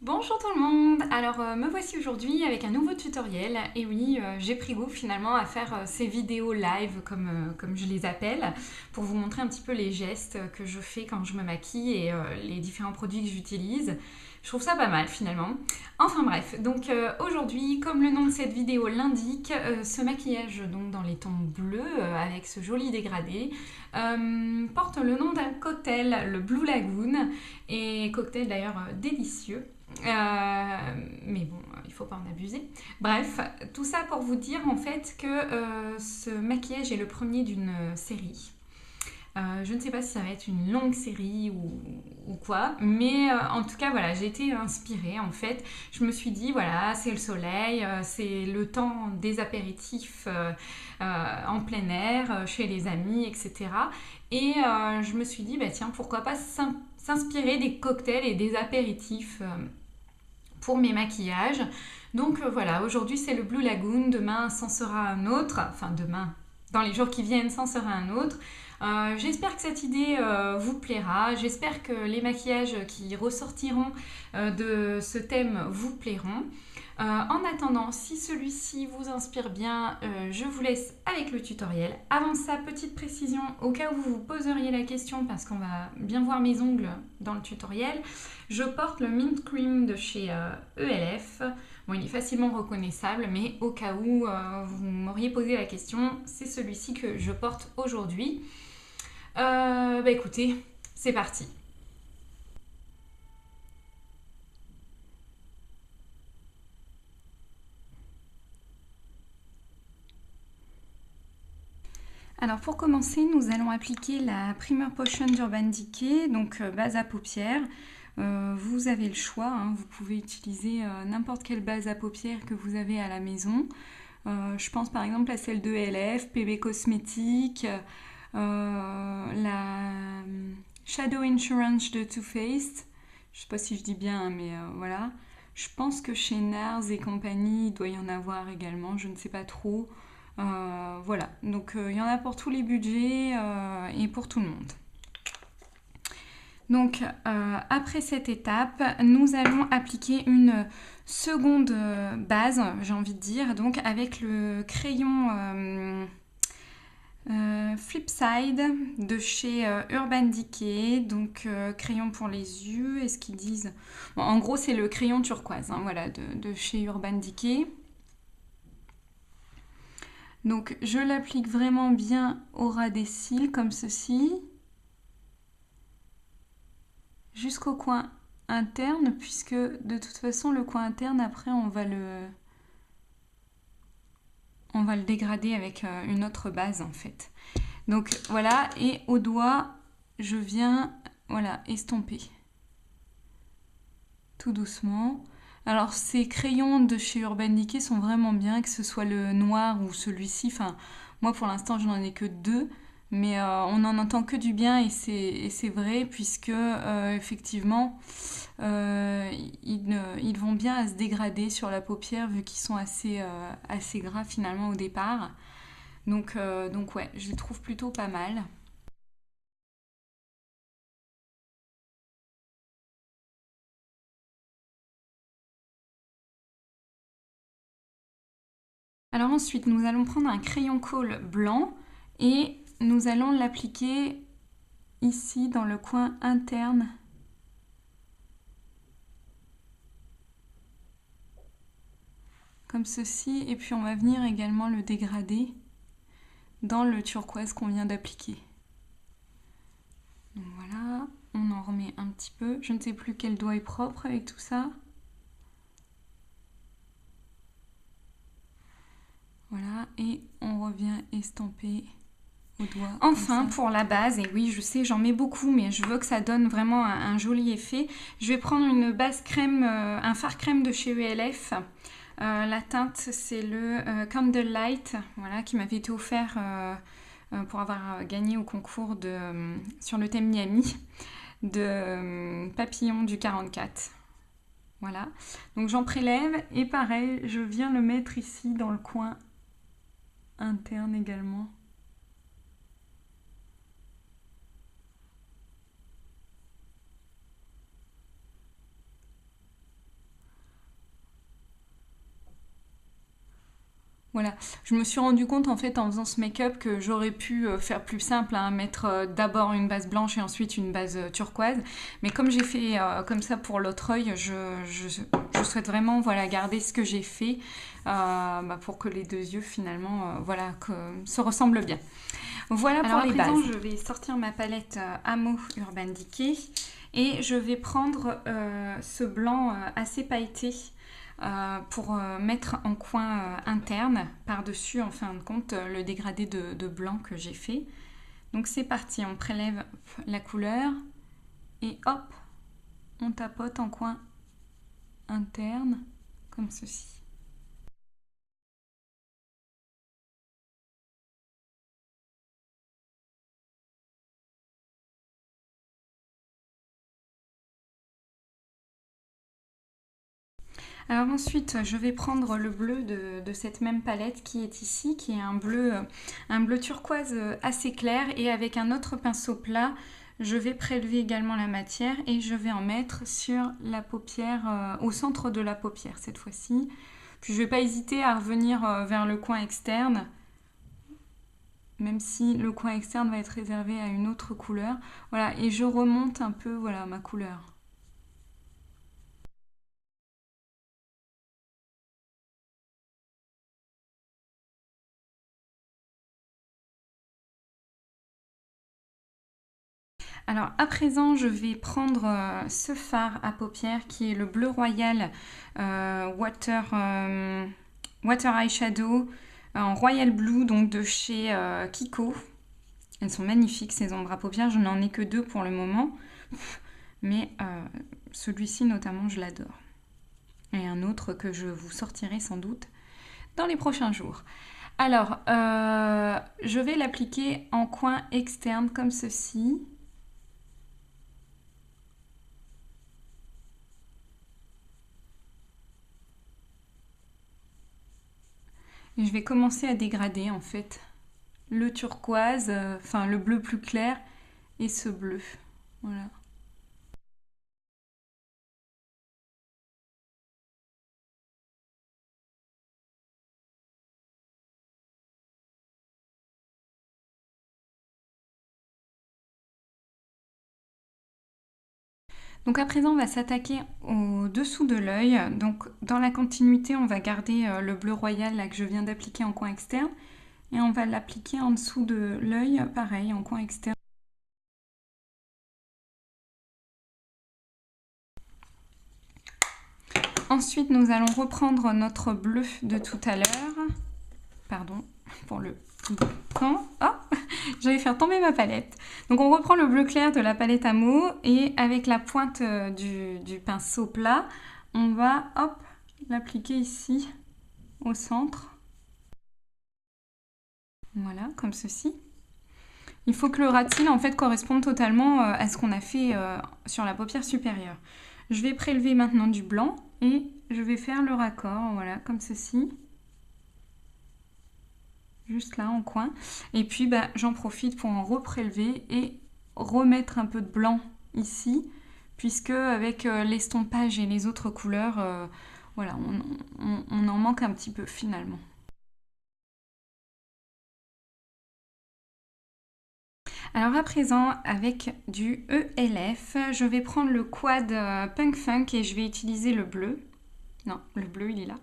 Bonjour tout le monde. Alors me voici aujourd'hui avec un nouveau tutoriel. Et oui, j'ai pris goût finalement à faire ces vidéos live comme je les appelle pour vous montrer un petit peu les gestes que je fais quand je me maquille et les différents produits que j'utilise. Je trouve ça pas mal finalement. Enfin bref, donc aujourd'hui, comme le nom de cette vidéo l'indique, ce maquillage donc dans les tons bleus avec ce joli dégradé porte le nom d'un cocktail, le Blue Lagoon, et cocktail d'ailleurs délicieux. Mais bon, il ne faut pas en abuser. Bref, tout ça pour vous dire en fait que ce maquillage est le premier d'une série. Je ne sais pas si ça va être une longue série ou quoi, mais en tout cas voilà, j'ai été inspirée en fait. Je me suis dit voilà, c'est le soleil, c'est le temps des apéritifs en plein air, chez les amis, etc. Et je me suis dit bah tiens, pourquoi pas s'inspirer des cocktails et des apéritifs pour mes maquillages. Donc voilà, aujourd'hui c'est le Blue Lagoon, demain c'en sera un autre, enfin demain, dans les jours qui viennent c'en sera un autre. J'espère que cette idée vous plaira, j'espère que les maquillages qui ressortiront de ce thème vous plairont. En attendant, si celui-ci vous inspire bien, je vous laisse avec le tutoriel. Avant ça, petite précision, au cas où vous vous poseriez la question, parce qu'on va bien voir mes ongles dans le tutoriel, je porte le Mint Cream de chez ELF. Bon, il est facilement reconnaissable, mais au cas où vous m'auriez posé la question, c'est celui-ci que je porte aujourd'hui. Bah écoutez, c'est parti. Alors pour commencer, nous allons appliquer la Primer Potion d'Urban Decay, donc base à paupières. Vous avez le choix, hein, vous pouvez utiliser n'importe quelle base à paupières que vous avez à la maison. Je pense par exemple à celle de LF, PB Cosmetics, la Shadow Insurance de Too Faced. Je sais pas si je dis bien, mais voilà. Je pense que chez NARS et compagnie, il doit y en avoir également, je ne sais pas trop. Voilà, donc il y en a pour tous les budgets et pour tout le monde. Donc après cette étape, nous allons appliquer une seconde base, j'ai envie de dire, donc avec le crayon Flipside de chez Urban Decay, donc crayon pour les yeux, est-ce qu'ils disent bon, en gros c'est le crayon turquoise, hein, voilà, de chez Urban Decay. Donc je l'applique vraiment bien au ras des cils comme ceci, jusqu'au coin interne, puisque de toute façon le coin interne après on va le dégrader avec une autre base en fait. Donc voilà, et au doigt je viens voilà estomper tout doucement. Alors ces crayons de chez Urban Decay sont vraiment bien, que ce soit le noir ou celui-ci. Enfin, moi pour l'instant je n'en ai que deux, mais on n'en entend que du bien et c'est vrai puisque effectivement ils vont bien à se dégrader sur la paupière vu qu'ils sont assez gras finalement au départ. Donc ouais, je les trouve plutôt pas mal. Alors ensuite, nous allons prendre un crayon colle blanc et nous allons l'appliquer ici dans le coin interne. Comme ceci, et puis on va venir également le dégrader dans le turquoise qu'on vient d'appliquer. Donc voilà, on en remet un petit peu. Je ne sais plus quel doigt est propre avec tout ça. Voilà, et on revient estamper au doigt. Enfin, pour la base, et oui, je sais, j'en mets beaucoup, mais je veux que ça donne vraiment un joli effet. Je vais prendre une base crème, un fard crème de chez ELF. La teinte, c'est le Candlelight, voilà, qui m'avait été offert pour avoir gagné au concours sur le thème Miami de Papillon du 44. Voilà, donc j'en prélève et pareil, je viens le mettre ici dans le coin interne également. Voilà, je me suis rendu compte en fait en faisant ce make-up que j'aurais pu faire plus simple, hein, mettre d'abord une base blanche et ensuite une base turquoise. Mais comme j'ai fait comme ça pour l'autre œil, je souhaite vraiment voilà, garder ce que j'ai fait pour que les deux yeux finalement voilà, se ressemblent bien. Voilà pour les bases. Je vais sortir ma palette Amo Urban Decay et je vais prendre ce blanc assez pailleté pour mettre en coin interne par-dessus en fin de compte le dégradé de blanc que j'ai fait. Donc c'est parti, on prélève la couleur et hop, on tapote en coin interne comme ceci. Alors ensuite, je vais prendre le bleu de cette même palette qui est ici, qui est un bleu turquoise assez clair, et avec un autre pinceau plat, je vais prélever également la matière et je vais en mettre sur la paupière, au centre de la paupière cette fois-ci. Puis je ne vais pas hésiter à revenir vers le coin externe, même si le coin externe va être réservé à une autre couleur. Voilà, et je remonte un peu voilà, ma couleur. Alors à présent, je vais prendre ce fard à paupières qui est le bleu royal Water Eyeshadow en Royal Blue, donc de chez Kiko. Elles sont magnifiques ces ombres à paupières, je n'en ai que 2 pour le moment, mais celui-ci notamment je l'adore. Et un autre que je vous sortirai sans doute dans les prochains jours. Alors, je vais l'appliquer en coin externe comme ceci. Et je vais commencer à dégrader en fait le turquoise, enfin le bleu plus clair et ce bleu. Voilà. Donc à présent, on va s'attaquer au dessous de l'œil. Donc dans la continuité, on va garder le bleu royal là, que je viens d'appliquer en coin externe. Et on va l'appliquer en dessous de l'œil, pareil, en coin externe. Ensuite, nous allons reprendre notre bleu de tout à l'heure. Pardon pour le boucan. Oh, j'allais faire tomber ma palette. Donc on reprend le bleu clair de la palette Amo et avec la pointe du pinceau plat, on va hop l'appliquer ici au centre. Voilà, comme ceci. Il faut que le ras de cils en fait corresponde totalement à ce qu'on a fait sur la paupière supérieure. Je vais prélever maintenant du blanc et je vais faire le raccord, voilà, comme ceci. Juste là en coin. Et puis j'en profite pour en reprélever et remettre un peu de blanc ici, puisque avec l'estompage et les autres couleurs, voilà, on en manque un petit peu finalement. Alors à présent, avec du ELF, je vais prendre le quad Punk Funk et je vais utiliser le bleu. Non, le bleu, il est là.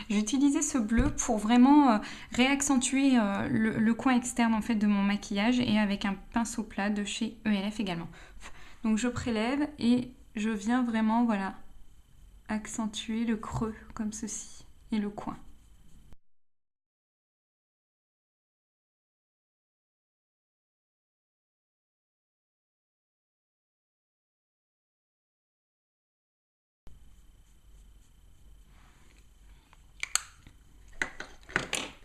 J'ai utilisé ce bleu pour vraiment réaccentuer le coin externe en fait de mon maquillage et avec un pinceau plat de chez ELF également. Donc je prélève et je viens vraiment, voilà, accentuer le creux comme ceci et le coin.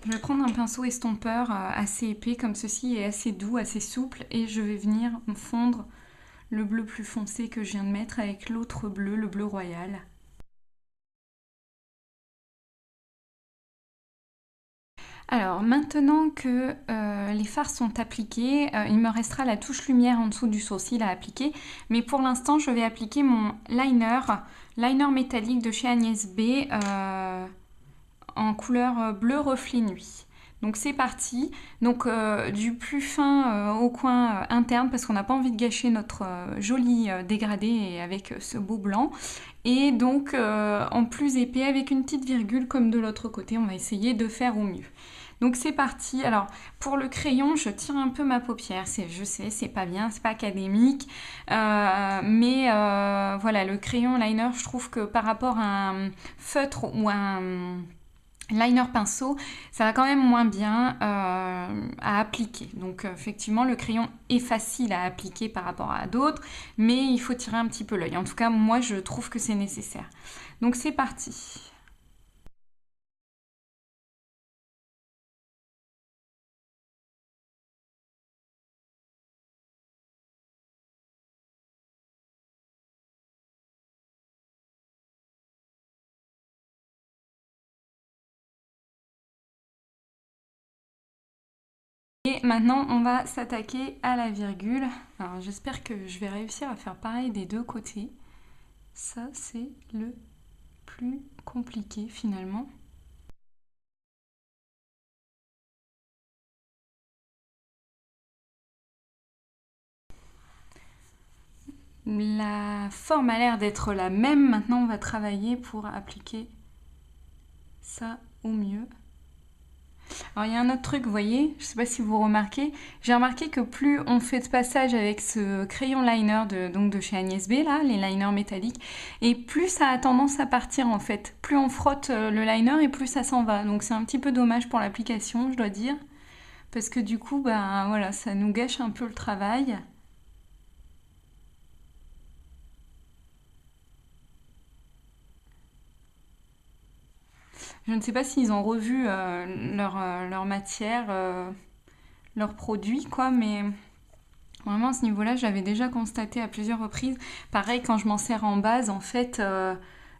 Je vais prendre un pinceau estompeur assez épais comme ceci et assez doux, assez souple, et je vais venir fondre le bleu plus foncé que je viens de mettre avec l'autre bleu, le bleu royal. Alors maintenant que les fards sont appliqués, il me restera la touche lumière en dessous du sourcil à appliquer, mais pour l'instant je vais appliquer mon liner métallique de chez Agnès B en couleur bleu reflet nuit. Donc c'est parti, donc du plus fin au coin interne parce qu'on n'a pas envie de gâcher notre joli dégradé avec ce beau blanc. Et donc en plus épais avec une petite virgule comme de l'autre côté, on va essayer de faire au mieux. Donc c'est parti. Alors pour le crayon, je tire un peu ma paupière. Je sais, c'est pas bien, c'est pas académique, mais voilà, le crayon liner, je trouve que par rapport à un feutre ou un liner pinceau, ça va quand même moins bien à appliquer. Donc effectivement, le crayon est facile à appliquer par rapport à d'autres, mais il faut tirer un petit peu l'œil. En tout cas, moi, je trouve que c'est nécessaire. Donc c'est parti. Et maintenant, on va s'attaquer à la virgule. Alors, j'espère que je vais réussir à faire pareil des deux côtés. Ça, c'est le plus compliqué finalement. La forme a l'air d'être la même. Maintenant, on va travailler pour appliquer ça au mieux. Alors il y a un autre truc, vous voyez, je ne sais pas si vous remarquez, j'ai remarqué que plus on fait de passage avec ce crayon liner de chez Agnès B, là, les liners métalliques, et plus ça a tendance à partir en fait. Plus on frotte le liner et plus ça s'en va. Donc c'est un petit peu dommage pour l'application, je dois dire, parce que du coup, ben voilà, ça nous gâche un peu le travail. Je ne sais pas s'ils ont revu leur matière, leurs produits, quoi, mais vraiment à ce niveau-là, je l'avais déjà constaté à plusieurs reprises. Pareil, quand je m'en sers en base, en fait,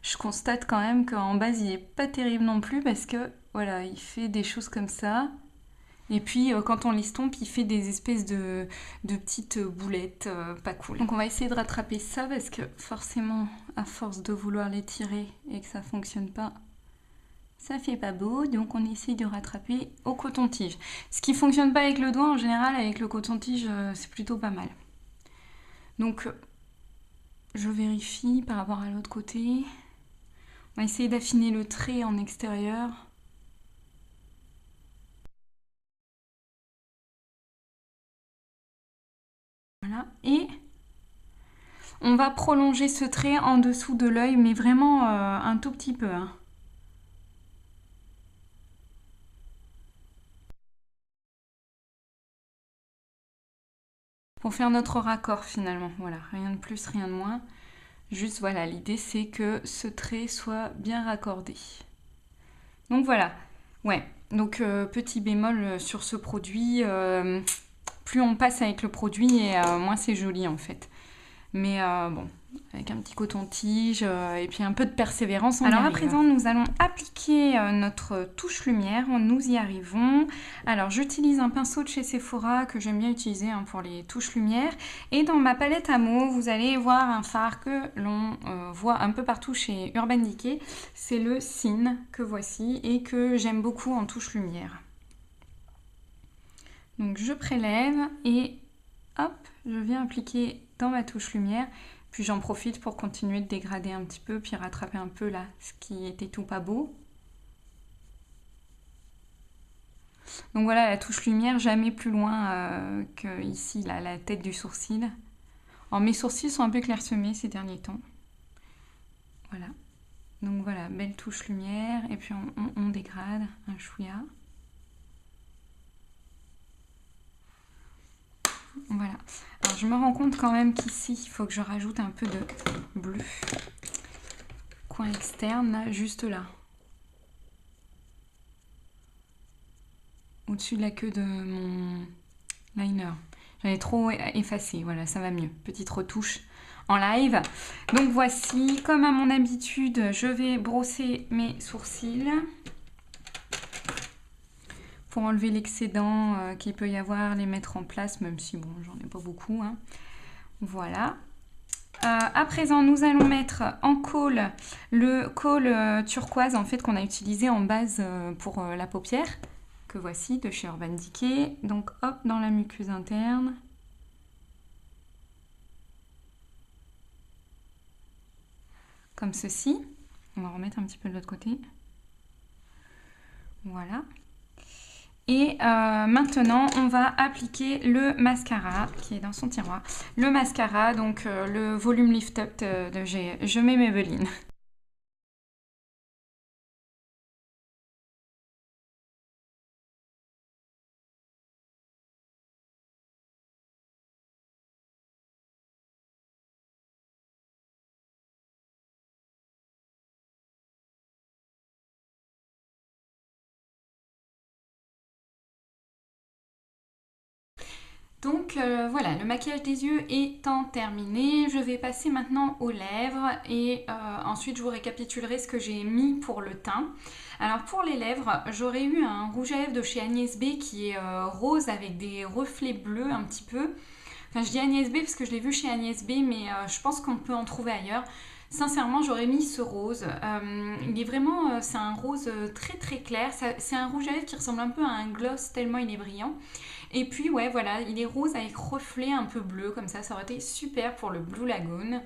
je constate quand même qu'en base, il n'est pas terrible non plus parce que, voilà, il fait des choses comme ça. Et puis, quand on l'estompe, il fait des espèces de petites boulettes pas cool. Donc, on va essayer de rattraper ça parce que forcément, à force de vouloir les tirer et que ça ne fonctionne pas, ça fait pas beau, donc on essaye de rattraper au coton-tige. Ce qui fonctionne pas avec le doigt, en général, avec le coton-tige, c'est plutôt pas mal. Donc, je vérifie par rapport à l'autre côté. On va essayer d'affiner le trait en extérieur. Voilà, et on va prolonger ce trait en dessous de l'œil, mais vraiment un tout petit peu, hein. Pour faire notre raccord finalement, voilà, rien de plus, rien de moins. Juste voilà, l'idée c'est que ce trait soit bien raccordé. Donc voilà, ouais, donc petit bémol sur ce produit, plus on passe avec le produit et moins c'est joli en fait. Mais bon, avec un petit coton-tige et puis un peu de persévérance, on y arrive. Alors à présent, nous allons appliquer notre touche lumière, nous y arrivons. Alors j'utilise un pinceau de chez Sephora que j'aime bien utiliser pour les touches lumière. Et dans ma palette à mots, vous allez voir un fard que l'on voit un peu partout chez Urban Decay. C'est le Sin que voici et que j'aime beaucoup en touche lumière. Donc je prélève et hop, je viens appliquer dans ma touche lumière, puis j'en profite pour continuer de dégrader un petit peu, puis rattraper un peu là ce qui était tout pas beau. Donc voilà, la touche lumière, jamais plus loin que ici, là, la tête du sourcil. Alors mes sourcils sont un peu clairsemés ces derniers temps. Voilà. Donc voilà, belle touche lumière, et puis on dégrade un chouïa. Voilà. Alors je me rends compte quand même qu'ici, il faut que je rajoute un peu de bleu. Coin externe, là, juste là. Au-dessus de la queue de mon liner. J'en ai trop effacé, voilà, ça va mieux. Petite retouche en live. Donc voici, comme à mon habitude, je vais brosser mes sourcils pour enlever l'excédent qu'il peut y avoir, les mettre en place, même si bon, j'en ai pas beaucoup, hein. Voilà. À présent, nous allons mettre en col le col turquoise en fait qu'on a utilisé en base pour la paupière, que voici de chez Urban Decay. Donc hop, dans la muqueuse interne. Comme ceci. On va remettre un petit peu de l'autre côté. Voilà. Et maintenant, on va appliquer le mascara qui est dans son tiroir. Le mascara, donc le Volume Lift Up de Je mets Maybelline. Donc voilà, le maquillage des yeux étant terminé, je vais passer maintenant aux lèvres et ensuite je vous récapitulerai ce que j'ai mis pour le teint. Alors pour les lèvres, j'aurais eu un rouge à lèvres de chez Agnès B qui est rose avec des reflets bleus un petit peu. Enfin je dis Agnès B parce que je l'ai vu chez Agnès B mais je pense qu'on peut en trouver ailleurs. Sincèrement, j'aurais mis ce rose. Il est vraiment, c'est un rose très très clair. C'est un rouge à lèvres qui ressemble un peu à un gloss tellement il est brillant. Et puis ouais, voilà, il est rose avec reflet un peu bleu comme ça. Ça aurait été super pour le Blue Lagoon.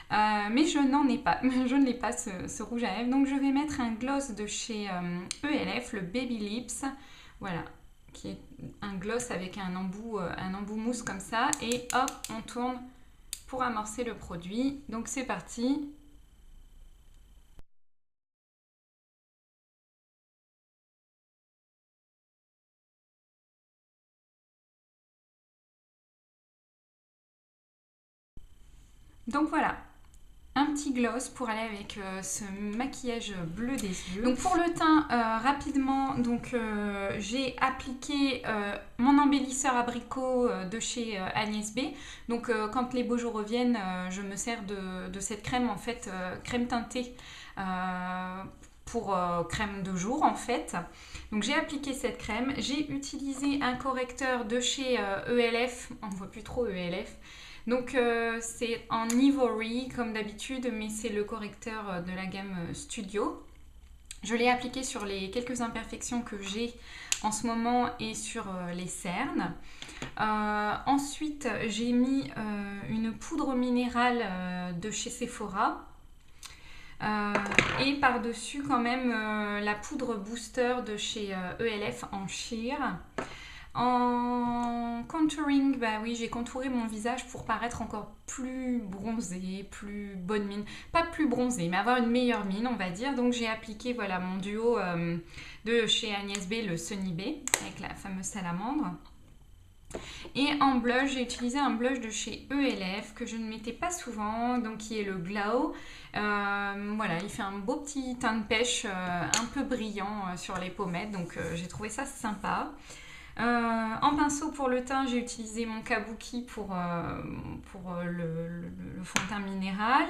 Mais je n'en ai pas. Je ne l'ai pas ce rouge à lèvres. Donc je vais mettre un gloss de chez ELF, le Baby Lips. Voilà, qui est un gloss avec un embout mousse comme ça. Et hop, on tourne pour amorcer le produit. Donc c'est parti. Donc voilà, un petit gloss pour aller avec ce maquillage bleu des yeux. Donc pour le teint, rapidement, j'ai appliqué mon embellisseur abricot de chez Agnès B. Donc quand les beaux jours reviennent, je me sers de cette crème en fait, crème teintée pour crème de jour en fait. Donc j'ai appliqué cette crème, j'ai utilisé un correcteur de chez ELF, on ne voit plus trop ELF. Donc c'est en Ivory comme d'habitude, mais c'est le correcteur de la gamme Studio. Je l'ai appliqué sur les quelques imperfections que j'ai en ce moment et sur les cernes. Ensuite, j'ai mis une poudre minérale de chez Sephora. Et par-dessus quand même la poudre booster de chez ELF en sheer. En contouring, bah oui, j'ai contouré mon visage pour paraître encore plus bronzé, plus bonne mine. Pas plus bronzé, mais avoir une meilleure mine, on va dire. Donc j'ai appliqué voilà, mon duo de chez Agnès B, le Sunny B, avec la fameuse salamandre. Et en blush, j'ai utilisé un blush de chez ELF que je ne mettais pas souvent, donc qui est le Glow. Voilà, il fait un beau petit teint de pêche un peu brillant sur les pommettes, donc j'ai trouvé ça sympa. En pinceau pour le teint, j'ai utilisé mon Kabuki pour le fond de teint minéral.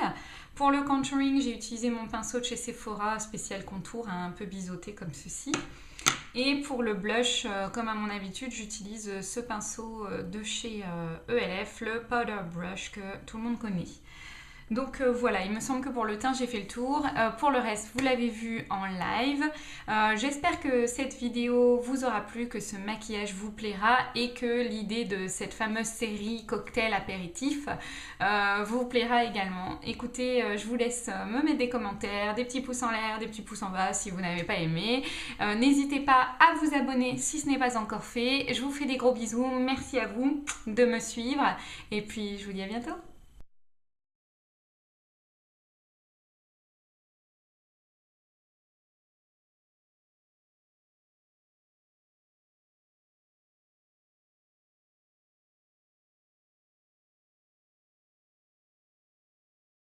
Pour le contouring, j'ai utilisé mon pinceau de chez Sephora, spécial contour, un peu biseauté comme ceci. Et pour le blush, comme à mon habitude, j'utilise ce pinceau de chez ELF, le Powder Brush que tout le monde connaît. Donc voilà, il me semble que pour le teint, j'ai fait le tour. Pour le reste, vous l'avez vu en live. J'espère que cette vidéo vous aura plu, que ce maquillage vous plaira et que l'idée de cette fameuse série cocktail apéritif vous plaira également. Écoutez, je vous laisse me mettre des commentaires, des petits pouces en l'air, des petits pouces en bas si vous n'avez pas aimé. N'hésitez pas à vous abonner si ce n'est pas encore fait. Je vous fais des gros bisous. Merci à vous de me suivre et puis je vous dis à bientôt.